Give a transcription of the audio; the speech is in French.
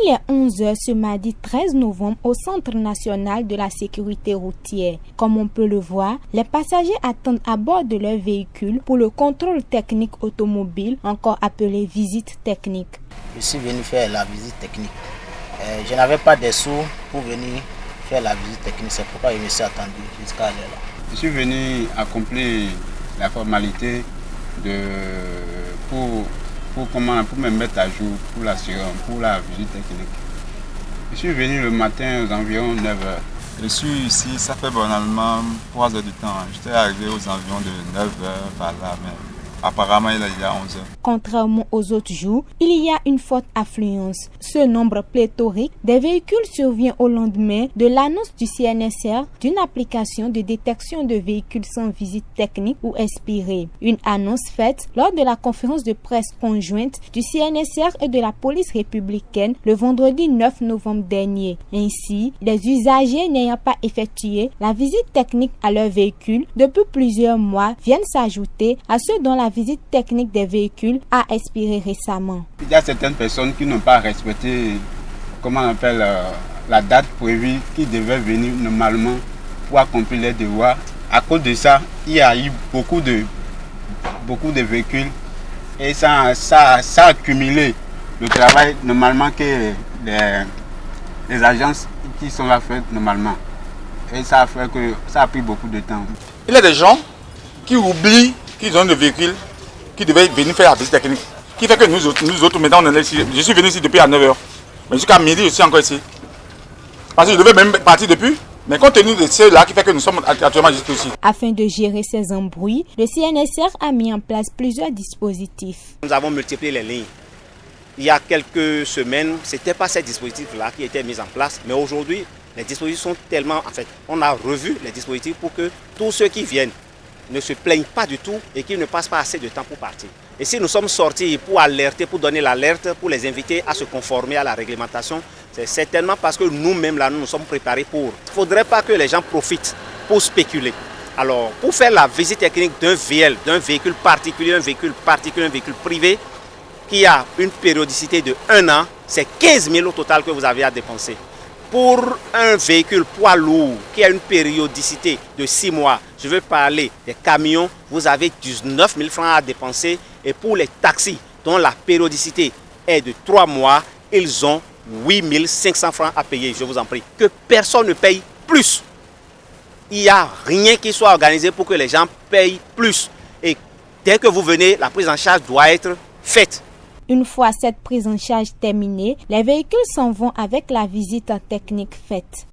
il est 11h ce mardi 13 novembre au Centre national de la sécurité routière. Comme on peut le voir, les passagers attendent à bord de leur véhicule pour le contrôle technique automobile, encore appelé visite technique. Je suis venu faire la visite technique. Je n'avais pas de sous pour venir faire la visite technique, c'est pourquoi je me suis attendu jusqu'à l'heure là. Je suis venu accomplir la formalité pour me mettre à jour pour la visite technique. Je suis venu le matin aux environs 9h. Je suis ici, ça fait banalement 3 heures du temps. J'étais arrivé aux environs de 9h par là, mais apparemment il est déjà 11h. Contrairement aux autres jours, il y a une forte affluence. Ce nombre pléthorique des véhicules survient au lendemain de l'annonce du CNSR d'une application de détection de véhicules sans visite technique ou expirée. Une annonce faite lors de la conférence de presse conjointe du CNSR et de la police républicaine le vendredi 9 novembre dernier. Ainsi, les usagers n'ayant pas effectué la visite technique à leur véhicule depuis plusieurs mois viennent s'ajouter à ceux dont la visite technique des véhicules a expiré récemment. Il y a certaines personnes qui n'ont pas respecté, la date prévue, qui devaient venir normalement pour accomplir les devoirs. À cause de ça, il y a eu beaucoup de véhicules et ça a accumulé le travail normalement que les agences qui sont là font normalement. Et ça a fait que ça a pris beaucoup de temps. Il y a des gens qui oublient qu'ils ont des véhicules qui devaient venir faire la visite technique. Qui fait que nous autres maintenant, on est ici. Je suis venu ici depuis à 9h. Mais jusqu'à midi, je suis encore ici. Parce que je devais même partir depuis. Mais compte tenu de ceux-là qui fait que nous sommes actuellement ici. Afin de gérer ces embrouilles, le CNSR a mis en place plusieurs dispositifs. Nous avons multiplié les lignes. Il y a quelques semaines, ce n'était pas ces dispositifs-là qui étaient mis en place. Mais aujourd'hui, les dispositifs sont tellement... En fait, on a revu les dispositifs pour que tous ceux qui viennent ne se plaignent pas du tout et qu'ils ne passent pas assez de temps pour partir. Et si nous sommes sortis pour alerter, pour donner l'alerte, pour les inviter à se conformer à la réglementation, c'est certainement parce que nous-mêmes, là, nous nous sommes préparés pour. Il ne faudrait pas que les gens profitent pour spéculer. Alors, pour faire la visite technique d'un VL, d'un véhicule particulier, un véhicule privé, qui a une périodicité de 1 an, c'est 15 000 au total que vous avez à dépenser. Pour un véhicule poids lourd qui a une périodicité de 6 mois, je veux parler des camions, vous avez 19 000 francs à dépenser. Et pour les taxis, dont la périodicité est de 3 mois, ils ont 8 500 francs à payer, je vous en prie. Que personne ne paye plus. Il n'y a rien qui soit organisé pour que les gens payent plus. Et dès que vous venez, la prise en charge doit être faite. Une fois cette prise en charge terminée, les véhicules s'en vont avec la visite technique faite.